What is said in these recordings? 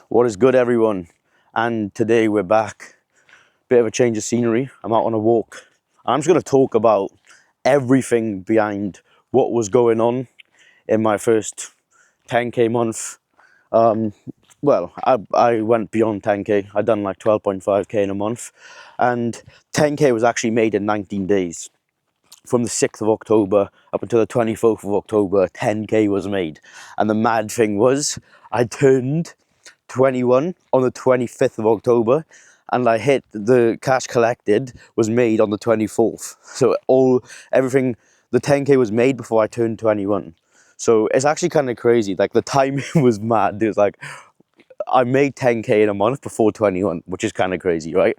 What is good, everyone? And today we're back. Bit of a change of scenery. I'm out on a walk. I'm just going to talk about everything behind what was going on in my first 10k month. Well, I went beyond 10k. I done like 12.5k in a month, and 10k was actually made in 19 days. From the 6th of October up until the 24th of October, 10k was made. And the mad thing was, I turned 21 on the 25th of October, and I hit the cash collected was made on the 24th. So everything, the 10k was made before I turned 21. So it's actually kind of crazy. Like, the timing was mad. It was like, I made 10k in a month before 21, which is kind of crazy, right?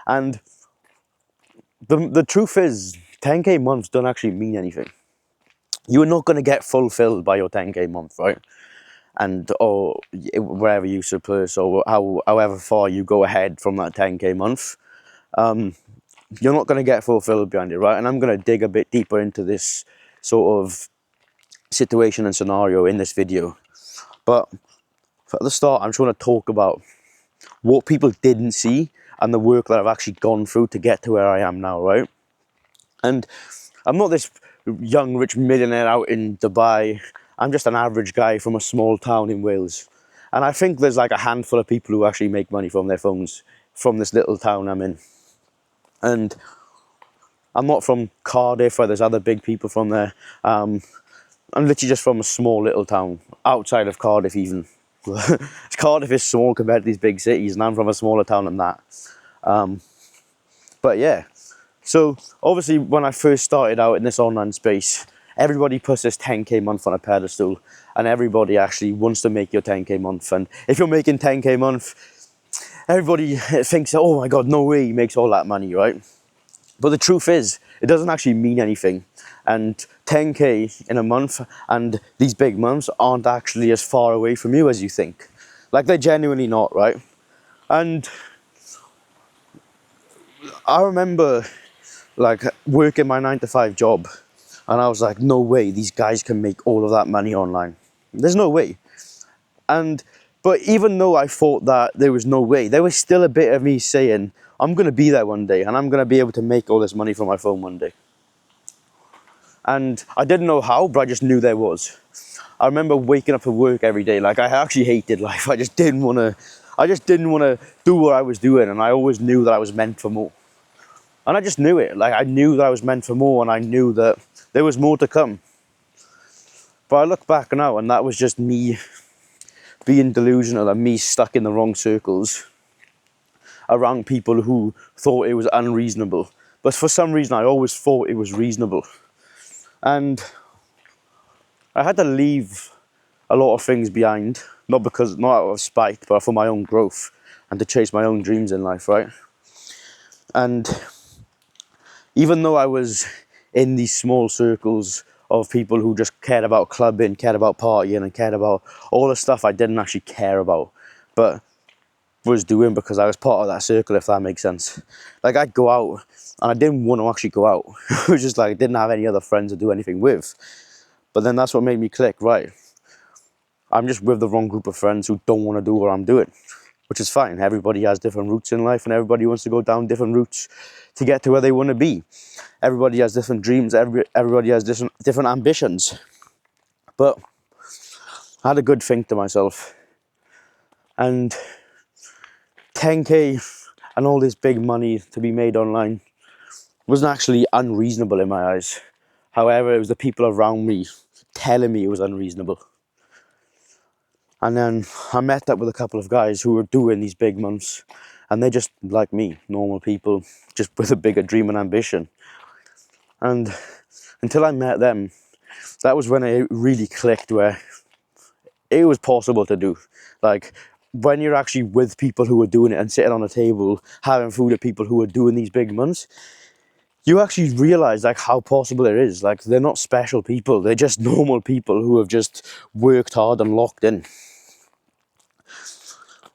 And the truth is, 10k months don't actually mean anything. You're not going to get fulfilled by your 10k month, right? And or wherever you surplus, or however far you go ahead from that 10k month, you're not going to get fulfilled behind it, right? And I'm going to dig a bit deeper into this sort of situation and scenario in this video. But at the start, I'm just going to talk about what people didn't see and the work that I've actually gone through to get to where I am now, right? And I'm not this young rich millionaire out in Dubai. I'm just an average guy from a small town in Wales. And I think there's like a handful of people who actually make money from their phones from this little town I'm in. And I'm not from Cardiff, where there's other big people from there. I'm literally just from a small little town outside of Cardiff even. Cardiff is small compared to these big cities, and I'm from a smaller town than that. But yeah. So obviously when I first started out in this online space, everybody puts this 10k month on a pedestal, and everybody actually wants to make your 10k month. And if you're making 10k month, everybody thinks, oh my God, no way he makes all that money, right? But the truth is, it doesn't actually mean anything. And 10k in a month and these big months aren't actually as far away from you as you think. Like, they're genuinely not, right? And I remember like working my 9-to-5 job, and I was like, no way these guys can make all of that money online. There's no way. But even though I thought that there was no way, there was still a bit of me saying, I'm going to be there one day, and I'm going to be able to make all this money from my phone one day. And I didn't know how, but I just knew there was. I remember waking up for work every day. Like, I actually hated life. I just didn't want to do what I was doing, and I always knew that I was meant for more. And I just knew it. Like, I knew that I was meant for more, and I knew that there was more to come. But I look back now, and that was just me being delusional and me stuck in the wrong circles around people who thought it was unreasonable. But for some reason, I always thought it was reasonable. And I had to leave a lot of things behind, not out of spite, but for my own growth and to chase my own dreams in life, right? And even though I was in these small circles of people who just cared about clubbing, cared about partying, and cared about all the stuff I didn't actually care about, but was doing because I was part of that circle, if that makes sense. Like, I'd go out, and I didn't want to actually go out. It was just like, I didn't have any other friends to do anything with. But then that's what made me click, right? I'm just with the wrong group of friends who don't want to do what I'm doing, which is fine. Everybody has different routes in life, and everybody wants to go down different routes to get to where they want to be. Everybody has different dreams. Everybody has different ambitions. But I had a good think to myself. And 10k and all this big money to be made online wasn't actually unreasonable in my eyes. However, it was the people around me telling me it was unreasonable. And then I met up with a couple of guys who were doing these big months, and they're just like me, normal people, just with a bigger dream and ambition. And until I met them, that was when it really clicked, where it was possible to do. Like, when you're actually with people who are doing it and sitting on a table, having food with people who are doing these big months, you actually realize like how possible it is. Like, they're not special people. They're just normal people who have just worked hard and locked in.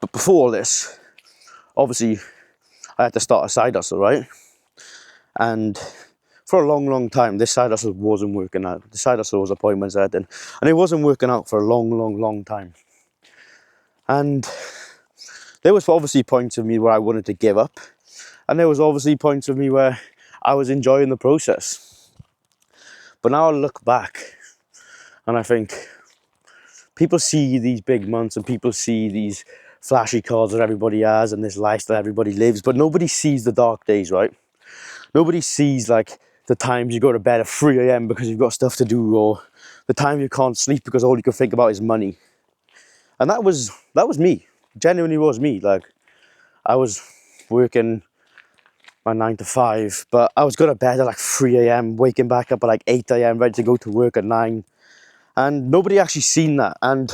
But before all this, obviously, I had to start a side hustle, right? And for a long, long time, this side hustle wasn't working out. The side hustle was appointment setting, and it wasn't working out for a long, long, long time. And There was obviously points of me where I wanted to give up, and there was obviously points of me where I was enjoying the process. But now I look back and I think people see these big months and people see these flashy cars that everybody has and this life that everybody lives, but nobody sees the dark days, right? Nobody sees like the times you go to bed at 3 a.m. because you've got stuff to do, or the time you can't sleep because all you can think about is money. And that was me. Genuinely was me. Like, I was working my 9 to 5, but I was going to bed at like 3 a.m, waking back up at like 8 a.m, ready to go to work at 9. And nobody actually seen that. And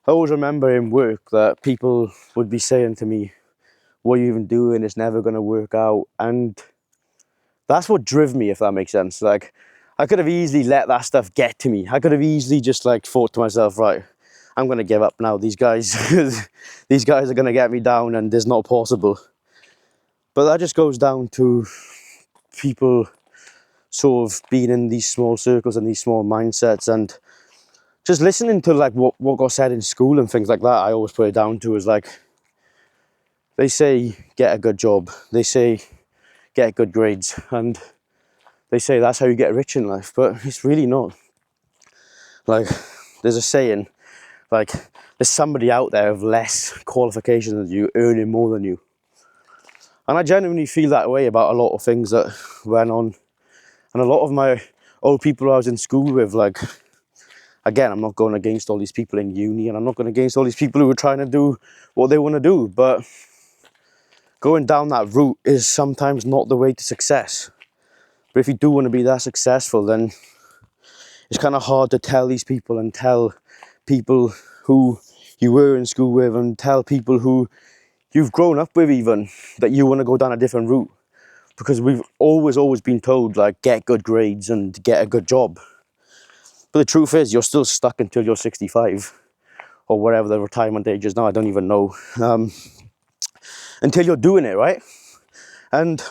I always remember in work that people would be saying to me, what are you even doing? It's never going to work out. And that's what drove me, if that makes sense. Like, I could have easily let that stuff get to me. I could have easily just like thought to myself, right, I'm going to give up now. These guys, these guys are going to get me down and it's not possible. But that just goes down to people sort of being in these small circles and these small mindsets, and just listening to like what got said in school and things like that. I always put it down to is like, they say get a good job, they say get good grades, and they say that's how you get rich in life, but it's really not. Like, there's a saying, like, there's somebody out there with less qualifications than you earning more than you. And I genuinely feel that way about a lot of things that went on. And a lot of my old people I was in school with, like, again, I'm not going against all these people in uni, and I'm not going against all these people who are trying to do what they want to do, but going down that route is sometimes not the way to success. But if you do want to be that successful, then it's kind of hard to tell these people and tell people who you were in school with and tell people who you've grown up with even that you want to go down a different route, because we've always been told like get good grades and get a good job. But the truth is you're still stuck until you're 65 or whatever the retirement age is now. I don't even know, until you're doing it, right? And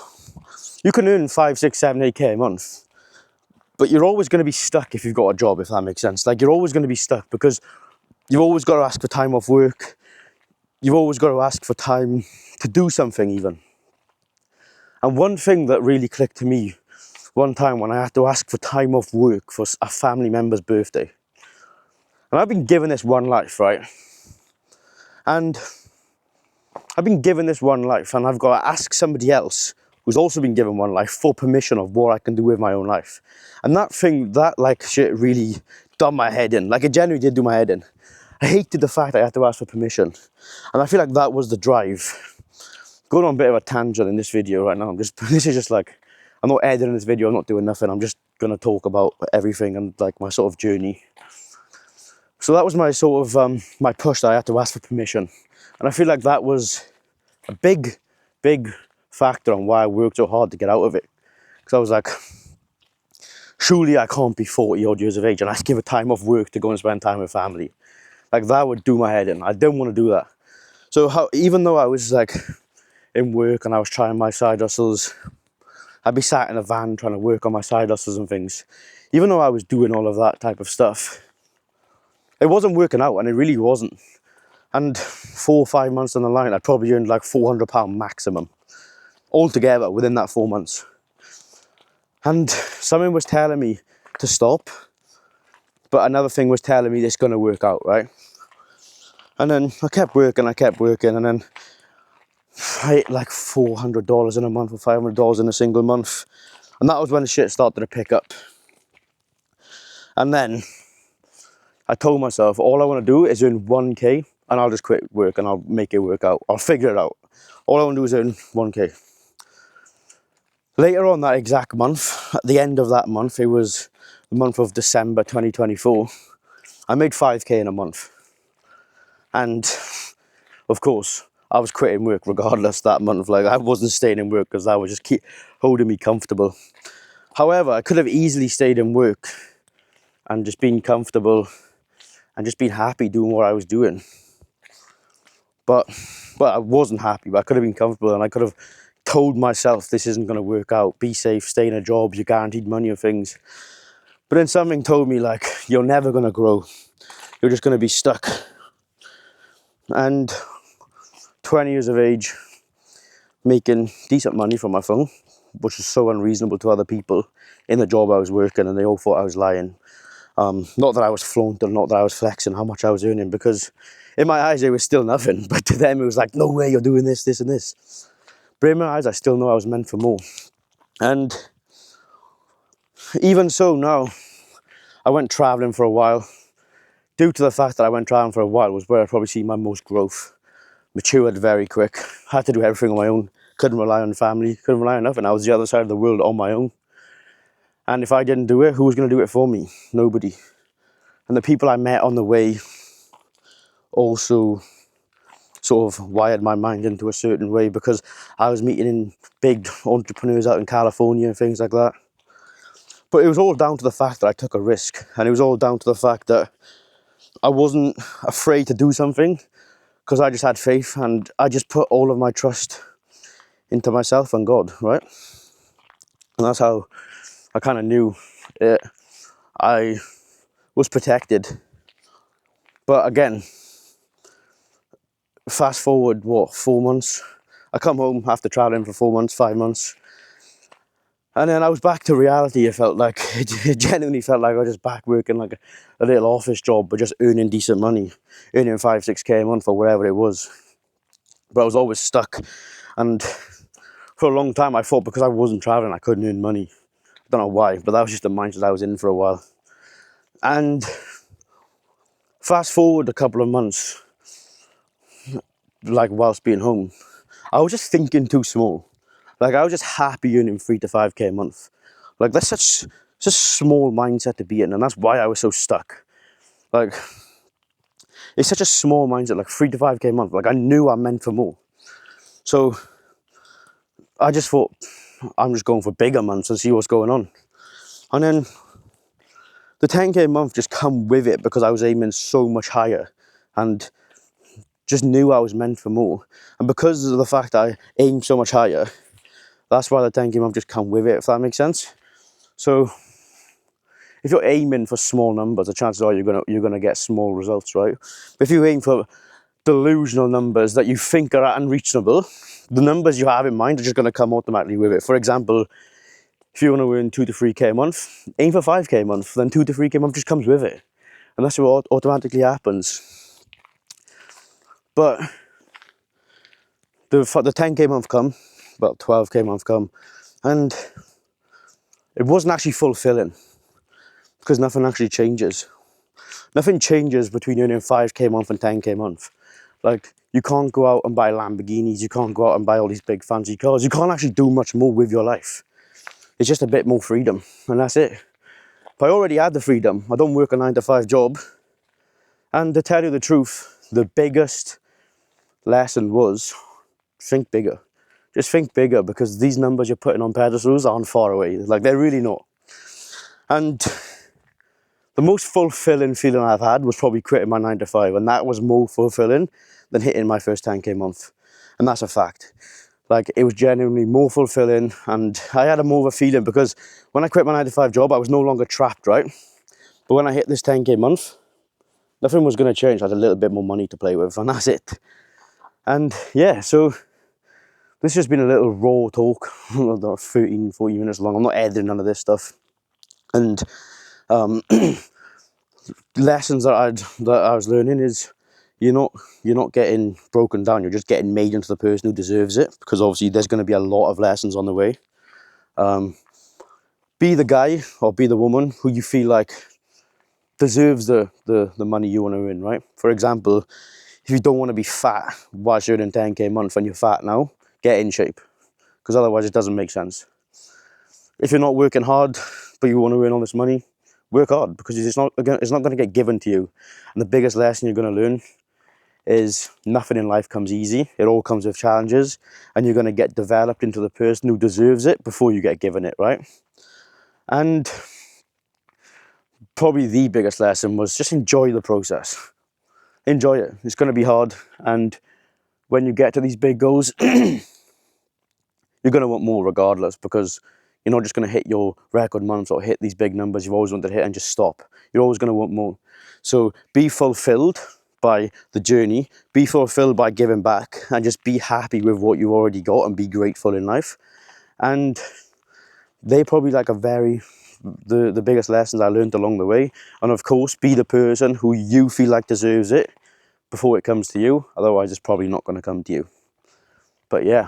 you can earn 5, 6, 7, 8k a month, but you're always going to be stuck if you've got a job, if that makes sense. Like, you're always going to be stuck because you've always got to ask for time off work. You've always got to ask for time to do something even. And one thing that really clicked to me one time when I had to ask for time off work for a family member's birthday. And I've been given this one life, right? And I've been given this one life and I've got to ask somebody else who's also been given one life for permission of what I can do with my own life. And that thing, that like shit really done my head in. Like, it genuinely did do my head in. I hated the fact I had to ask for permission. And I feel like that was the drive. Going on a bit of a tangent in this video right now. This is just like, I'm not editing this video, I'm not doing nothing. I'm just gonna talk about everything and like my sort of journey. So that was my sort of, my push that I had to ask for permission. And I feel like that was a big factor on why I worked so hard to get out of it. Because I was like, surely I can't be 40 odd years of age and I have to give a time off work to go and spend time with family. Like, that would do my head in. I didn't want to do that. So even though I was like in work and I was trying my side hustles, I'd be sat in a van trying to work on my side hustles and things. Even though I was doing all of that type of stuff, it wasn't working out, and it really wasn't. And 4 or 5 months down the line, I'd probably earned like £400 maximum altogether within that 4 months. And something was telling me to stop, but another thing was telling me it's going to work out, right? And then I kept working, and then I hit like $400 in a month or $500 in a single month. And that was when the shit started to pick up. And then I told myself, all I want to do is earn 1k and I'll just quit work and I'll make it work out. I'll figure it out. All I want to do is earn 1k. Later on that exact month, at the end of that month, it was the month of December 2024, I made 5k in a month. And of course, I was quitting work regardless that month. Like, I wasn't staying in work because that would just keep holding me comfortable. However, I could have easily stayed in work and just been comfortable and just been happy doing what I was doing. But I wasn't happy, but I could have been comfortable and I could have told myself this isn't going to work out. Be safe, stay in a job, you're guaranteed money and things. But then something told me, like, you're never going to grow. You're just going to be stuck. And 20 years of age, making decent money from my phone, which was so unreasonable to other people in the job I was working, and they all thought I was lying. Not that I was flaunting, not that I was flexing how much I was earning, because in my eyes it was still nothing, but to them it was like, no way, you're doing this, this and this. But in my eyes I still know I was meant for more. And even so now, I went travelling for a while. Due to the fact that I went travelling for a while was where I probably see my most growth. Matured very quick, had to do everything on my own, couldn't rely on family, couldn't rely on nothing. I was the other side of the world on my own. And if I didn't do it, who was going to do it for me? Nobody. And the people I met on the way also sort of wired my mind into a certain way, because I was meeting in big entrepreneurs out in California and things like that. But it was all down to the fact that I took a risk, and it was all down to the fact that I wasn't afraid to do something, because I just had faith and I just put all of my trust into myself and God, right? And that's how I kind of knew it. I was protected. But again, fast forward, 4 months? I come home after traveling for 4 months, 5 months. And then I was back to reality. It felt like, it genuinely felt like I was just back working like a little office job, but just earning decent money, earning 5, 6K a month or whatever it was. But I was always stuck. And for a long time, I thought because I wasn't traveling, I couldn't earn money. I don't know why, but that was just the mindset I was in for a while. And fast forward a couple of months, like whilst being home, I was just thinking too small. Like I was just happy earning 3 to 5K a month. Like that's such a small mindset to be in, and that's why I was so stuck. Like it's such a small mindset, like 3 to 5K a month. Like I knew I meant for more. So I just thought, I'm just going for bigger months and see what's going on. And then the 10K a month just come with it, because I was aiming so much higher and just knew I was meant for more. And because of the fact I aimed so much higher, that's why the 10K a month just come with it, if that makes sense. So if you're aiming for small numbers, the chances are you're gonna get small results, right? But if you aim for delusional numbers that you think are unreachable, the numbers you have in mind are just gonna come automatically with it. For example, if you want to earn 2 to 3K a month, aim for 5K a month, then 2 to 3K a month just comes with it. And that's what automatically happens. But the 10K a month come, well, 12K a month come, and it wasn't actually fulfilling, because nothing actually changes. Nothing changes between earning 5K a month and 10K a month. Like, you can't go out and buy Lamborghinis, you can't go out and buy all these big fancy cars, you can't actually do much more with your life. It's just a bit more freedom, and that's it. But I already had the freedom. I don't work a 9 to 5 job. And to tell you the truth, the biggest lesson was, think bigger. Just think bigger, because these numbers you're putting on pedestals aren't far away. Like, they're really not. And the most fulfilling feeling I've had was probably quitting my 9 to 5. And that was more fulfilling than hitting my first 10K a month. And that's a fact. Like, it was genuinely more fulfilling, and I had a more of a feeling, because when I quit my 9 to 5 job, I was no longer trapped, right? But when I hit this 10K a month, nothing was going to change. I had a little bit more money to play with, and that's it. And yeah, so this has been a little raw talk, 13, 14 minutes long. I'm not editing none of this stuff. And lessons that I was learning is, you're not getting broken down, you're just getting made into the person who deserves it, because obviously there's going to be a lot of lessons on the way. Be the guy or be the woman who you feel like deserves the money you want to earn, right? For example, if you don't want to be fat whilst you're earning 10K a month and you're fat now, get in shape, because otherwise it doesn't make sense. If you're not working hard but you want to earn all this money, work hard, because it's not going to get given to you. And the biggest lesson you're going to learn is nothing in life comes easy. It all comes with challenges, and you're going to get developed into the person who deserves it before you get given it, right? And probably the biggest lesson was just enjoy the process. Enjoy it. It's going to be hard, and when you get to these big goals, you're going to want more regardless, because you're not just going to hit your record months or hit these big numbers you've always wanted to hit and just stop. You're always going to want more. So be fulfilled by the journey, be fulfilled by giving back, and just be happy with what you've already got and be grateful in life. And they probably like the biggest lessons I learned along the way. And of course, be the person who you feel like deserves it before it comes to you. Otherwise, it's probably not going to come to you. But yeah,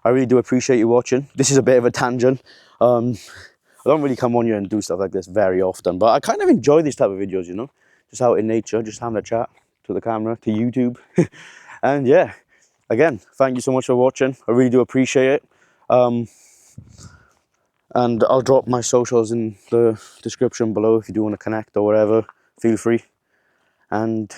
I really do appreciate you watching. This is a bit of a tangent. I don't really come on here and do stuff like this very often, but I kind of enjoy these type of videos, you know, just out in nature, just having a chat to the camera, to YouTube. And yeah, again, thank you so much for watching. I really do appreciate it. And I'll drop my socials in the description below if you do want to connect or whatever. Feel free. And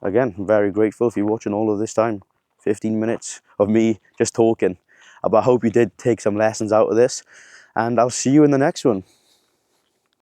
again, I'm very grateful for you watching all of this time. 15 minutes of me just talking. But I hope you did take some lessons out of this. And I'll see you in the next one.